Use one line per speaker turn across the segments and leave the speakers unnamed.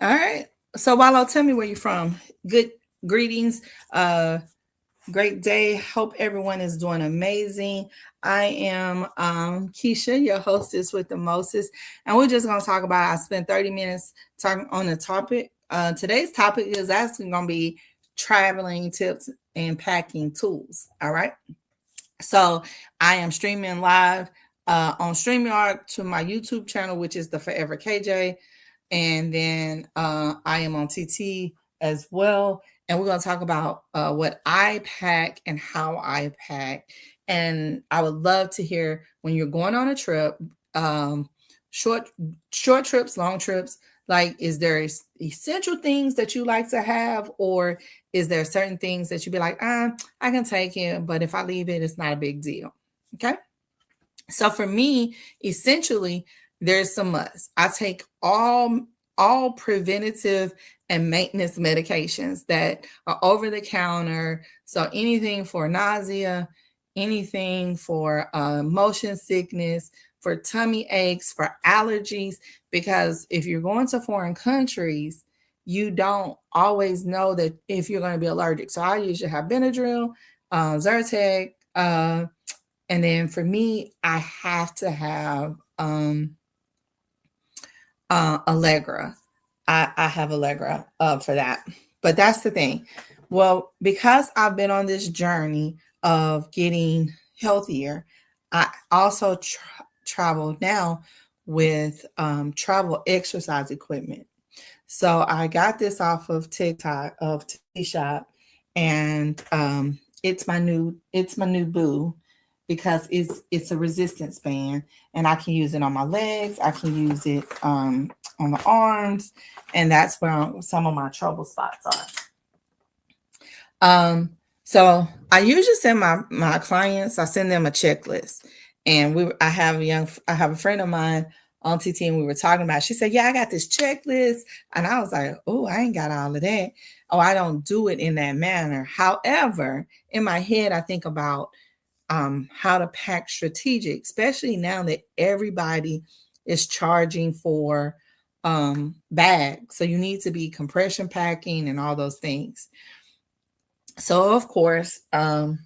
All right. So Wallo, tell me where you're from. Good greetings. Great day. Hope everyone is doing amazing. I am Keisha, your hostess with the mostest, and we're just gonna talk about. I spent 30 minutes talking on the topic. Today's topic is actually gonna be traveling tips and packing tools. All right. So I am streaming live on StreamYard to my YouTube channel, which is the Forever KJ. And then I am on TT as well. And we're going to talk about what I pack and how I pack. And I would love to hear when you're going on a trip, um, short short trips, long trips. Like, is there essential things that you like to have, or is there certain things that you'd be like, I can take it, but if I leave it, it's not a big deal. Okay. So for me, essentially, there's some must. I take all preventative and maintenance medications that are over the counter. So anything for nausea, anything for motion sickness, for tummy aches, for allergies. Because if you're going to foreign countries, you don't always know that if you're going to be allergic. So I usually have Benadryl, Zyrtec, and then for me, I have to have Allegra. I have Allegra for that. But that's the thing. Well, because I've been on this journey of getting healthier, I also travel now with travel exercise equipment. So I got this off of TikTok of T Shop, and it's my new boo because it's a resistance band, and I can use it on my legs. I can use it on the arms, and that's where some of my trouble spots are. So I usually send my clients. I send them a checklist, and I have a friend of mine on TT, and we were talking about. She said, "Yeah, I got this checklist," and I was like, "Oh, I ain't got all of that. Oh, I don't do it in that manner." However, in my head, I think about how to pack strategic, especially now that everybody is charging for bags. So you need to be compression packing and all those things. So of course, I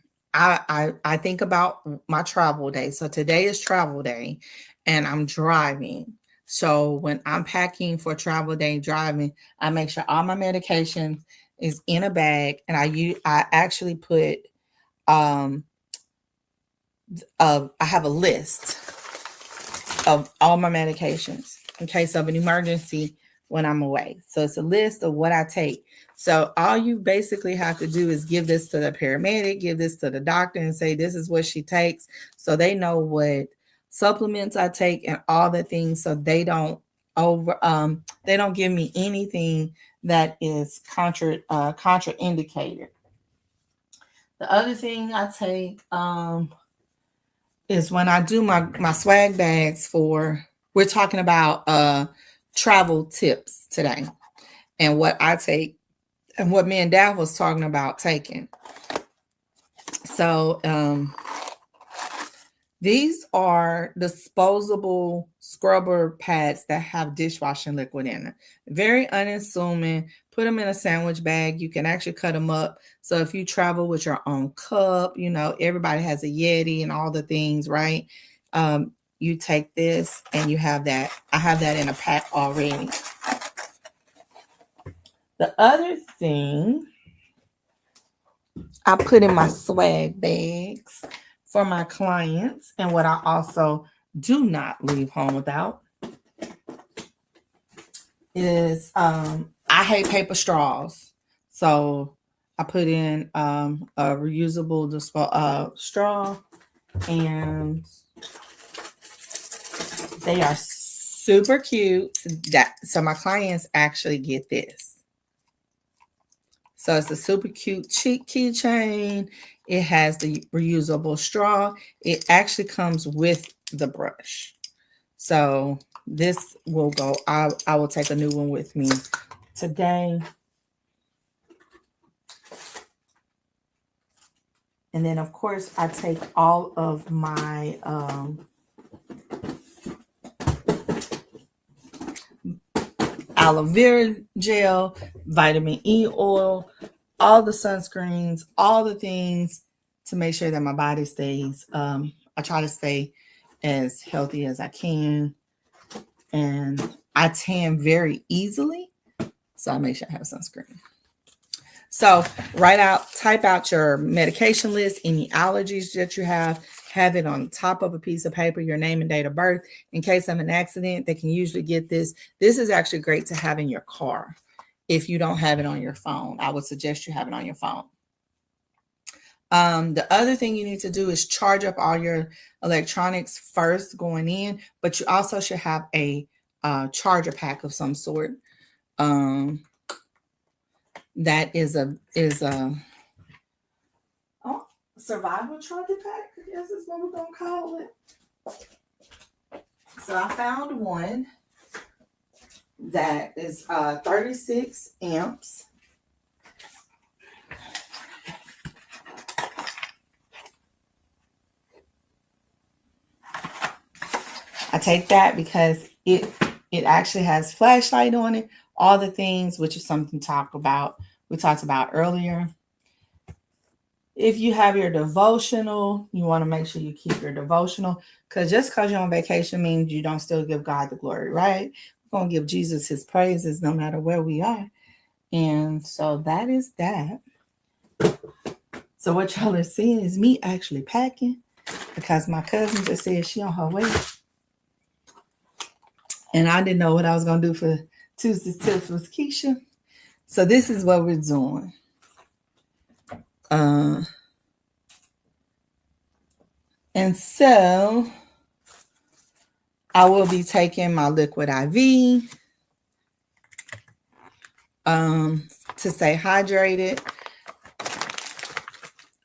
think about my travel day. So today is travel day, and I'm driving. So when I'm packing for travel day driving, I make sure all my medication is in a bag, and I actually put um I have a list of all my medications in case of an emergency when I'm away. So it's a list of what I take. So all you basically have to do is give this to the paramedic, give this to the doctor, and say this is what she takes, so they know what supplements I take and all the things, so they don't give me anything that is contraindicated. The other thing I take is when I do my swag bags for, we're talking about travel tips today and what I take and what me and Dad was talking about taking. So these are disposable scrubber pads that have dishwashing liquid in them. Very unassuming. Put them in a sandwich bag. You can actually cut them up. So if you travel with your own cup, everybody has a Yeti and all the things, right? You take this and you have that. I have that in a pack already. The other thing I put in my swag bags for my clients, and what I also do not leave home without, is I hate paper straws. So I put in a reusable straw, and they are super cute. So my clients actually get this. So it's a super cute cheek keychain. It has the reusable straw. It actually comes with the brush. So this will go. I will take a new one with me today. And then of course I take all of my aloe vera gel, vitamin E oil, all the sunscreens, all the things to make sure that my body stays. I try to stay as healthy as I can, and I tan very easily, so I make sure I have sunscreen. So type out your medication list, any allergies that you have it on top of a piece of paper, your name and date of birth. In case of an accident, they can usually get this. This is actually great to have in your car. If you don't have it on your phone, I would suggest you have it on your phone. The other thing you need to do is charge up all your electronics first going in, but you also should have a charger pack of some sort. That is a survival charger pack, I guess is what we're gonna call it. So I found one that is 36 amps. I take that because it actually has flashlight on it, all the things, which is something we talked about earlier. If you have your devotional, you want to make sure you keep your devotional, because just because you're on vacation means you don't still give God the glory, right? We're going to give Jesus his praises no matter where we are. And so that is that. So what y'all are seeing is me actually packing, because my cousin just said she on her way. And I didn't know what I was going to do for Tuesday Tips with Keisha. So this is what we're doing. And so I will be taking my liquid IV to stay hydrated.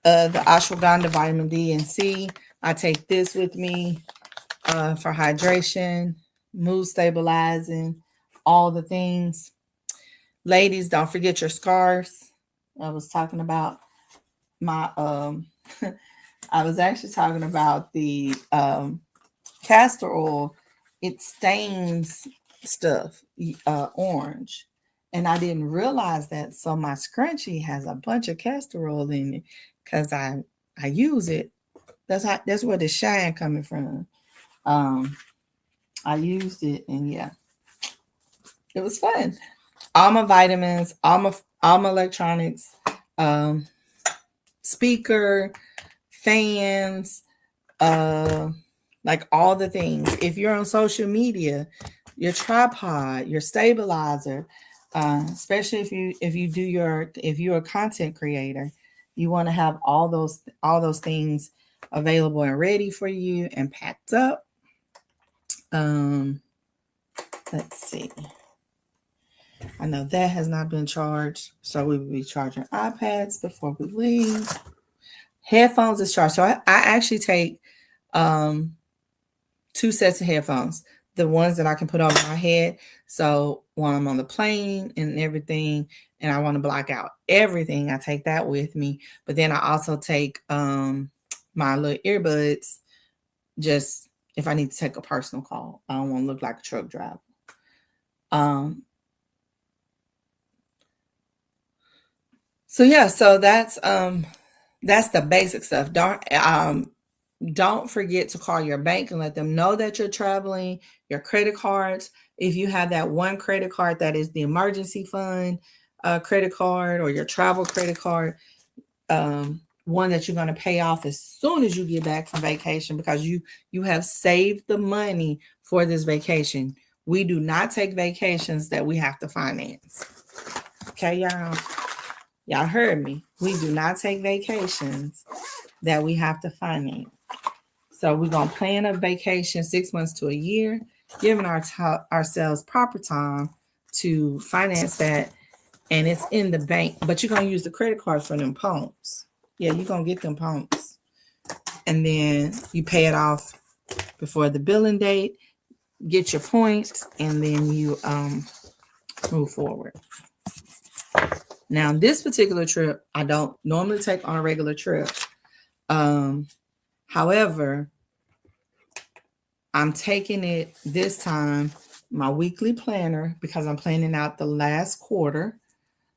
The ashwagandha, vitamin D and C. I take this with me for hydration, mood stabilizing, all the things. Ladies, don't forget your scarves. I was talking about my I was actually talking about the castor oil. It stains stuff orange, and I didn't realize that. So my scrunchie has a bunch of castor oil in it because I use it. That's where the shine coming from. I used it, and yeah, it was fun. All my vitamins, all my electronics, speaker, fans, like all the things. If you're on social media, your tripod, your stabilizer, especially if you're a content creator, you want to have all those things available and ready for you and packed up. Let's see. I know that has not been charged, so we will be charging iPads before we leave. Headphones is charged. So I actually take 2 sets of headphones. The ones that I can put over my head. So when I'm on the plane and everything, and I want to block out everything, I take that with me. But then I also take my little earbuds, just if I need to take a personal call. I don't want to look like a truck driver. So yeah, so that's the basic stuff. Don't forget to call your bank and let them know that you're traveling. Your credit cards, if you have that one credit card that is the emergency fund credit card, or your travel credit card, one that you're going to pay off as soon as you get back from vacation, because you have saved the money for this vacation. We do not take vacations that we have to finance. Okay, y'all? Y'all heard me. We do not take vacations that we have to finance. So we're going to plan a vacation 6 months to a year, giving ourselves proper time to finance that. And it's in the bank, but you're going to use the credit card for them pumps. Yeah, you're going to get them pumps. And then you pay it off before the billing date, get your points, and then you move forward. Now, this particular trip, I don't normally take on a regular trip. However, I'm taking it this time my weekly planner because I'm planning out the last quarter.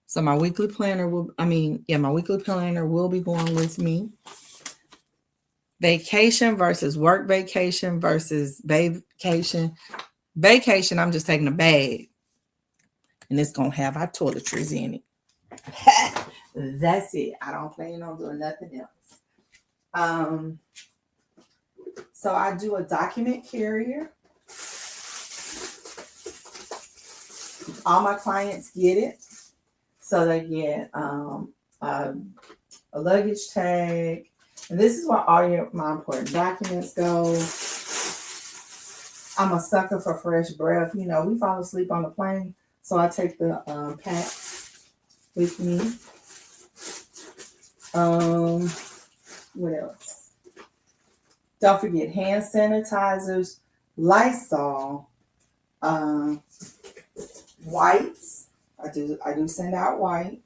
So my weekly planner my weekly planner will be going with me. Vacation versus work vacation versus vacation. Vacation, I'm just taking a bag and it's going to have our toiletries in it. That's it. I don't plan on doing nothing else. So I do a document carrier. All my clients get it. So they get a luggage tag. And this is where all my important documents go. I'm a sucker for fresh breath. You know, we fall asleep on the plane. So I take the pack with me. What else? Don't forget hand sanitizers, Lysol, wipes. I do send out wipes.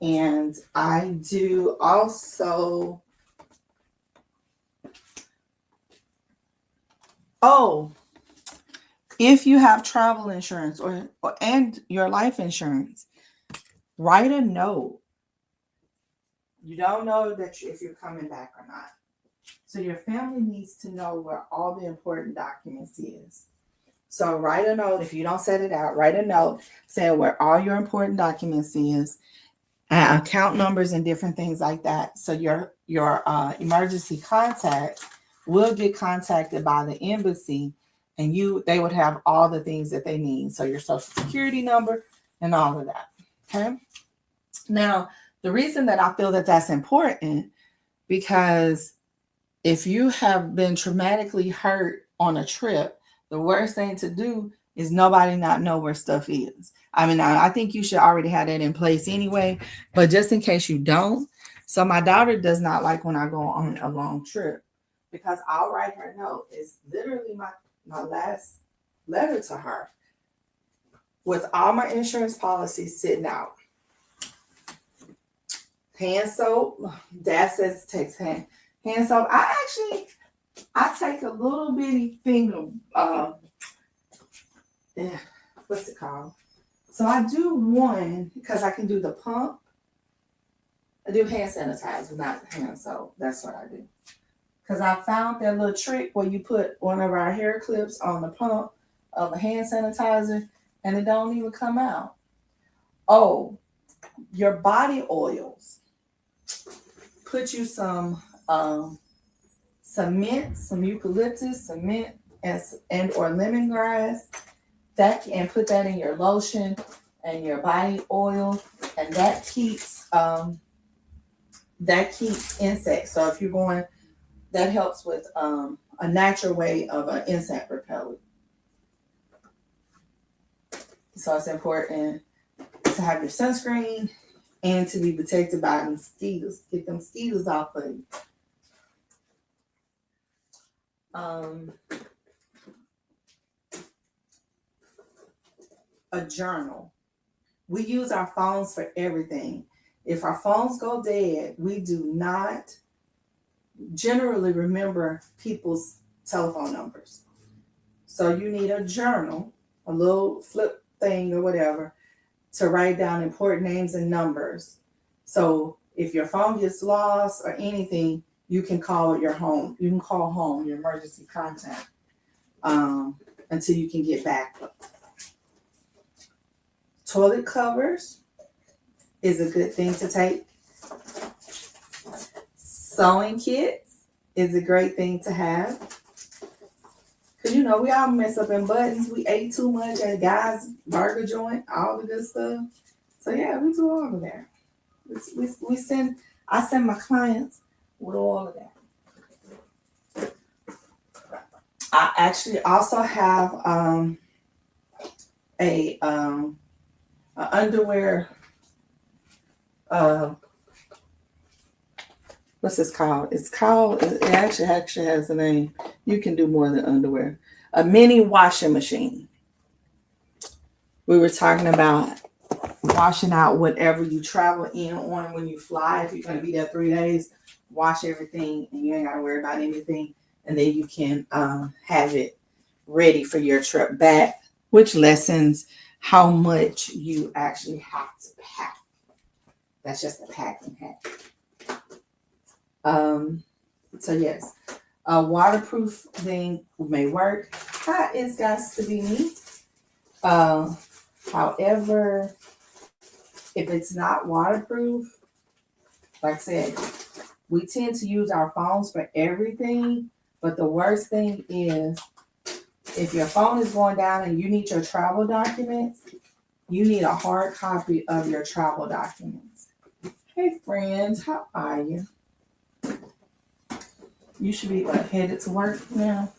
And I do also, if you have travel insurance and your life insurance, write a note. You don't know that if you're coming back or not. So your family needs to know where all the important documents is. So write a note. If you don't set it out, write a note saying where all your important documents is, account numbers and different things like that. So your emergency contact will get contacted by the embassy, and they would have all the things that they need. So your social security number and all of that. Okay. Now, the reason that I feel that that's important, because if you have been traumatically hurt on a trip, the worst thing to do is nobody not know where stuff is. I mean, I think you should already have that in place anyway, but just in case you don't. So my daughter does not like when I go on a long trip because I'll write her note. It's literally my last letter to her with all my insurance policies sitting out. Hand soap. Dad says it takes hand soap. I take a little bitty thing of what's it called? So I do one because I can do the pump. I do hand sanitizer, not hand soap. That's what I do. Because I found that little trick where you put one of our hair clips on the pump of a hand sanitizer and it don't even come out. Oh, your body oils. Put you some mint, some eucalyptus, some mint, and or lemongrass. And put that in your lotion and your body oil, and that keeps insects. So if you're going, that helps with a natural way of an insect repellent. So it's important to have your sunscreen and to be protected by mosquitoes. Get them mosquitoes off of you. A journal. We use our phones for everything. If our phones go dead, we do not generally remember people's telephone numbers. So you need a journal, a little flip thing or whatever, to write down important names and numbers. So if your phone gets lost or anything, you can call your home. You can call home, your emergency contact, until you can get back. Toilet covers is a good thing to take. Sewing kits is a great thing to have. Because, you know, we all mess up in buttons. We ate too much at Guy's Burger Joint, all the good stuff. So, yeah, we do all of that. I send my clients with all of that. I actually also have a underwear, what's this called? It actually has a name. You can do more than underwear. A mini washing machine. We were talking about washing out whatever you travel in on when you fly. If you're going to be there 3 days, wash everything and you ain't got to worry about anything. And then you can have it ready for your trip back, which lessens how much you actually have to pack. That's just a packing hack. So yes, a waterproof thing may work. It's got to be me. However, if it's not waterproof, like I said, we tend to use our phones for everything. But the worst thing is, if your phone is going down and you need your travel documents, you need a hard copy of your travel documents. Hey friends, how are you? You should be headed to work now.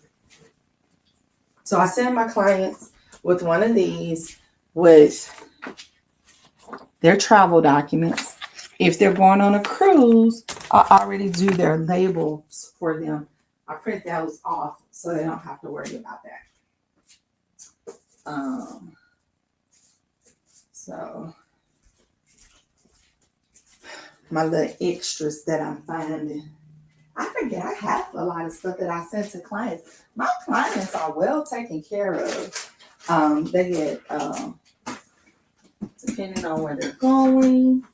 So I send my clients with one of these with their travel documents. If they're going on a cruise, I already do their labels for them. I print those off so they don't have to worry about that. So my little extras that I'm finding. I forget I have a lot of stuff that I sent to clients. My clients are well taken care of. They get, depending on where they're going,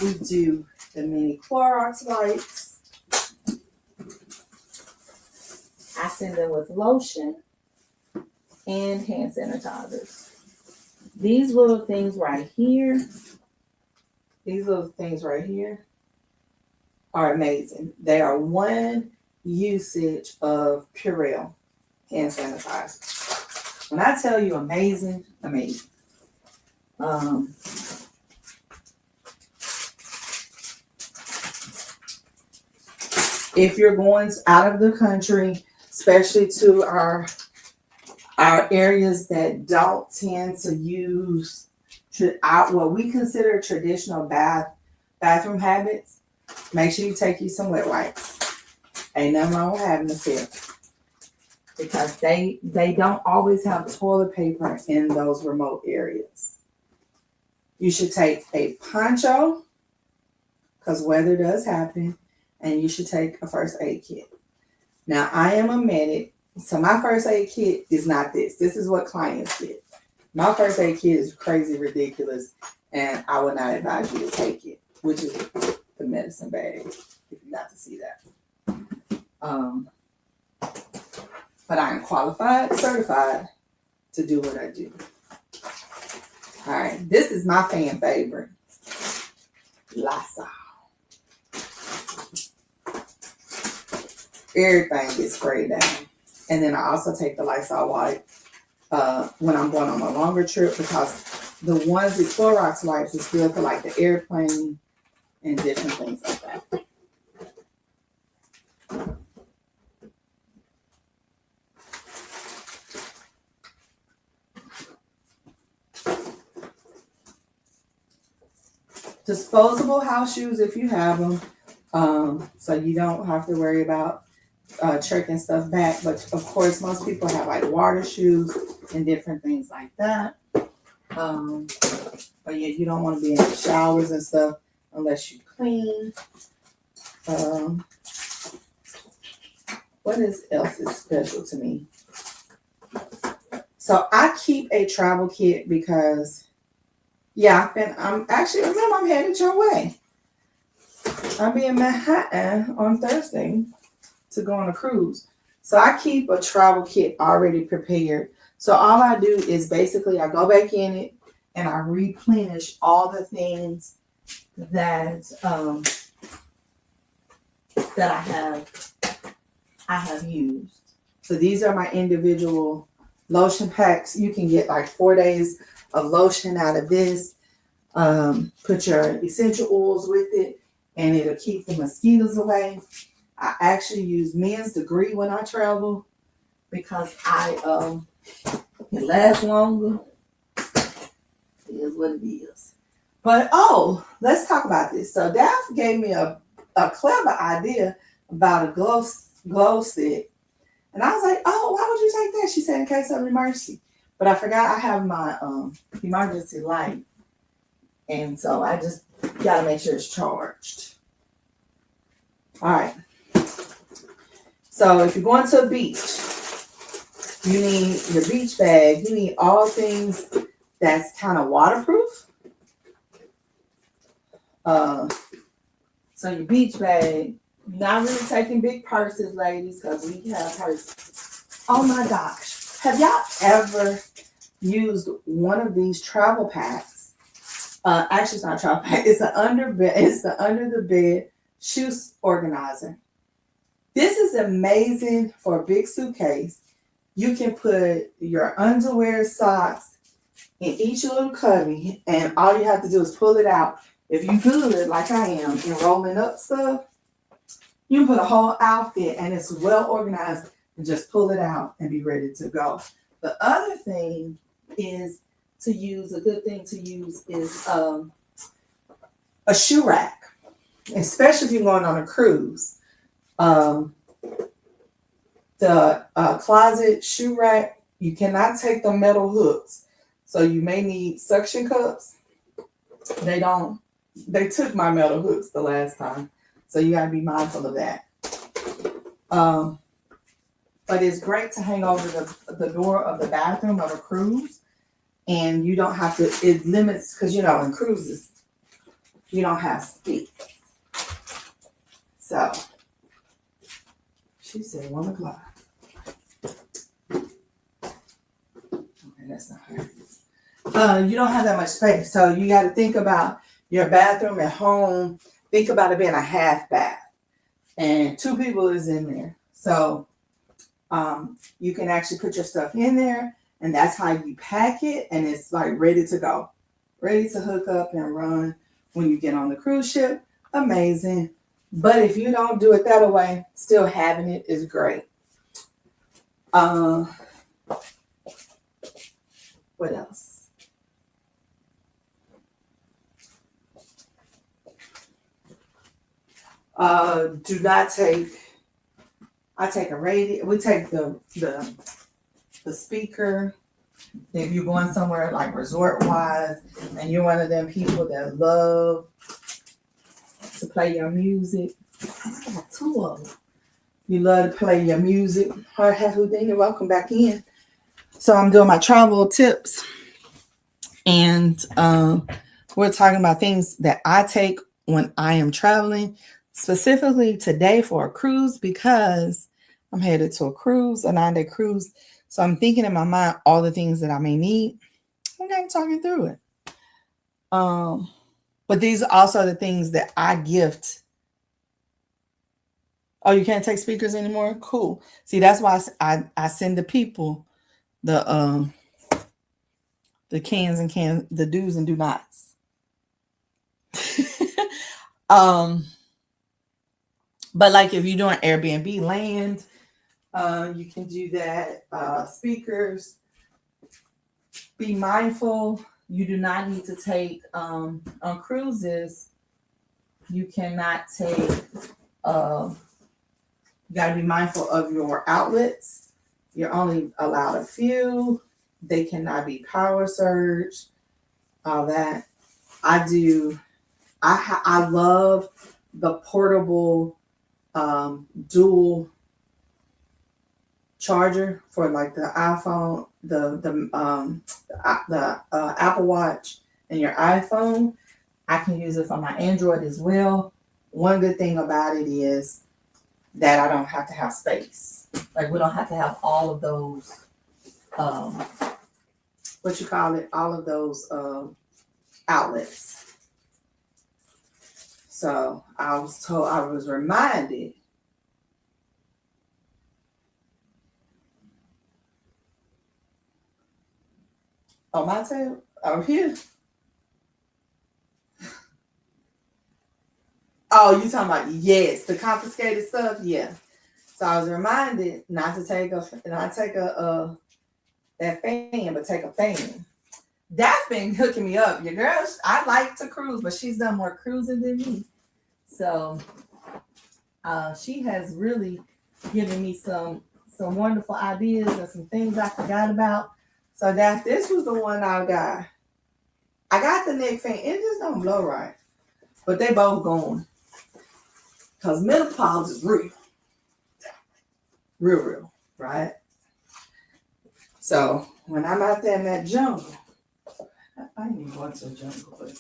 we do the mini Clorox wipes. I send them with lotion and hand sanitizers. These little things right here, are amazing. They are one usage of Purell hand sanitizer. When I tell you amazing, amazing. If you're going out of the country, especially to our areas that don't tend to use what we consider traditional bathroom habits, make sure you take you some wet wipes. Ain't nothing wrong with having a sip, because they don't always have toilet paper in those remote areas. You should take a poncho, because weather does happen, and you should take a first aid kit. Now, I am a medic, so my first aid kit is not this. This is what clients get. My first aid kit is crazy ridiculous, and I would not advise you to take it, which is the medicine bag, if you got to see that. But I am qualified, certified to do what I do. All right, this is my fan favorite, Lysol. Everything gets sprayed down. And then I also take the Lysol wipe when I'm going on a longer trip, because the ones with Clorox wipes is good for like the airplane and different things like that. Disposable house shoes if you have them, so you don't have to worry about trekking stuff back. But of course, most people have like water shoes and different things like that. But yeah, you don't want to be in the showers and stuff unless you clean. What else is special to me? So I keep a travel kit because, I'm headed your way. I'll be in Manhattan on Thursday to go on a cruise. So I keep a travel kit already prepared. So all I do is basically I go back in it and I replenish all the things that that I have used. So these are my individual lotion packs. You can get like 4 days of lotion out of this. Put your essential oils with it, and it'll keep the mosquitoes away. I actually use Men's Degree when I travel because it lasts longer. It is what it is. But let's talk about this. So Daph gave me a clever idea about a glow stick. And I was like, why would you take that? She said, in case of emergency. But I forgot I have my emergency light. And so I just got to make sure it's charged. All right. So if you're going to a beach, You need your beach bag. You need all things that's kind of waterproof. Uh, so your beach bag. Not really taking big purses, ladies, because we have purses. Oh my gosh. Have y'all ever used one of these travel packs? Actually, it's not a travel pack. It's the under the bed shoe organizer. This is amazing for a big suitcase. You can put your underwear, socks in each little cubby, and all you have to do is pull it out. If you good, like I am, in rolling up stuff, you can put a whole outfit and it's well organized and just pull it out and be ready to go. The other thing is a good thing to use is a shoe rack, especially if you're going on a cruise. The closet shoe rack, you cannot take the metal hooks. So you may need suction cups. They took my metal hooks the last time. So you gotta be mindful of that. But it's great to hang over the door of the bathroom of a cruise. And you don't have to, it limits, because in cruises, you don't have space. So, she said 1:00. Okay, that's not her. You don't have that much space. So you got to think about your bathroom at home. Think about it being a half bath. And 2 people is in there. So you can actually put your stuff in there. And that's how you pack it. And it's like ready to go. Ready to hook up and run when you get on the cruise ship. Amazing. But if you don't do it that way, still having it is great. What else? Do not take. I take a radio. We take the speaker. If you're going somewhere like resort wise, and you're one of them people that love to play your music, I got 2 of them. You love to play your music. Hi, Houdini, welcome back in. So I'm doing my travel tips, and we're talking about things that I take when I am traveling, specifically today for a cruise, because I'm headed to a 9-day cruise. So I'm thinking in my mind all the things that I may need. I'm talking through it. But these are also the things that I gift. Oh, you can't take speakers anymore? Cool. See, that's why I send the people the cans, the do's and do nots. But like if you're doing Airbnb land, you can do that. Speakers. Be mindful. You do not need to take on cruises. You cannot take. You got to be mindful of your outlets. You're only allowed a few. They cannot be power surge. All that. I love the portable dual charger for like the iPhone, the Apple Watch, and your iPhone. I can use it for my Android as well. One good thing about it is that I don't have to have space. Like we don't have to have all of those, all of those outlets. So I was reminded. On my table? Over here? Oh, you talking about, yes, the confiscated stuff? Yeah. So I was reminded not to take that fan, but take a fan. That's been hooking me up. Your girl, I like to cruise, but she's done more cruising than me. So she has really given me some wonderful ideas and some things I forgot about. So this was the one I got. I got the neck fan. It just don't blow right. But they both going. Because menopause is real. Real, right? So when I'm out there in that jungle, I ain't even going to the jungle, but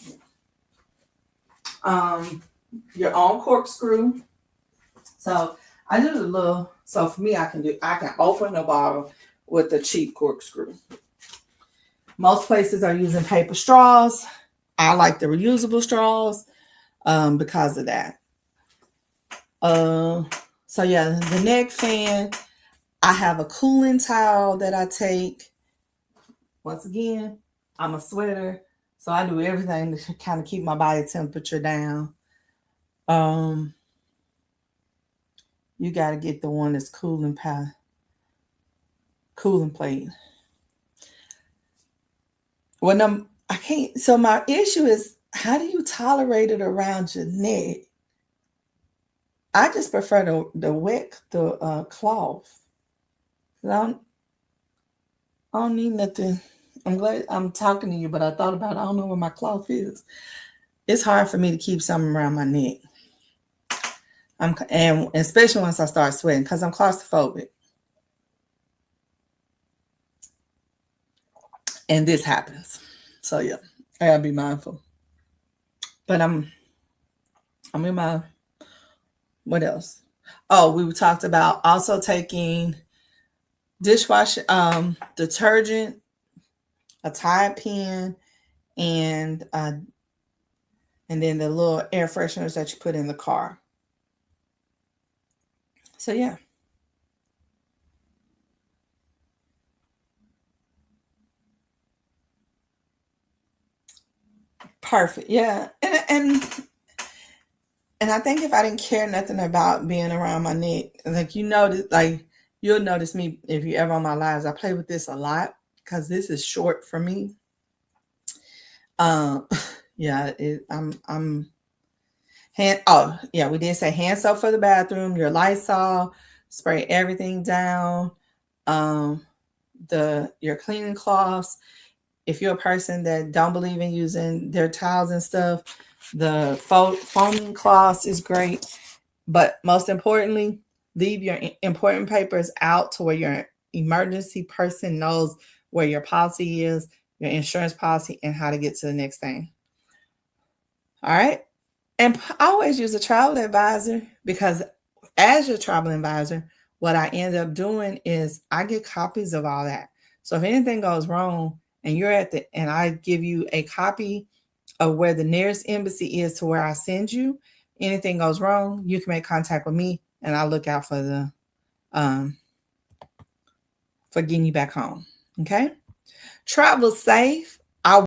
your own corkscrew. So I do the little. So for me, I can open the bottle with the cheap corkscrew. Most places are using paper straws. I like the reusable straws because of that. Uh, so yeah, the neck fan. I have a cooling towel that I take. Once again, I'm a sweater, so I do everything to kind of keep my body temperature down. Um, you got to get the one that's cooling plate. When I can't. So my issue is, how do you tolerate it around your neck? I just prefer the cloth. I don't need nothing. I'm glad I'm talking to you, but I thought about it. I don't know where my cloth is. It's hard for me to keep something around my neck. And especially once I start sweating because I'm claustrophobic. And this happens. So yeah, I gotta be mindful. But I'm in my what else? Oh, we talked about also taking dishwasher detergent, a Tide pen, and and then the little air fresheners that you put in the car. So yeah, perfect. Yeah, and I think if I didn't care nothing about being around my neck, like you'll notice me if you ever on my lives. I play with this a lot because this is short for me. Um, yeah, I'm hand. Oh yeah, we did say hand soap for the bathroom. Your Lysol, spray everything down. Um, your cleaning cloths. If you're a person that don't believe in using their towels and stuff, the foaming cloths is great. But most importantly, leave your important papers out to where your emergency person knows where your policy is, your insurance policy, and how to get to the next thing. All right. And always use a travel advisor because as your travel advisor, what I end up doing is I get copies of all that. So if anything goes wrong and I give you a copy of where the nearest embassy is to where I send you, anything goes wrong, you can make contact with me and I'll look out um for getting you back home. Okay? Travel safe.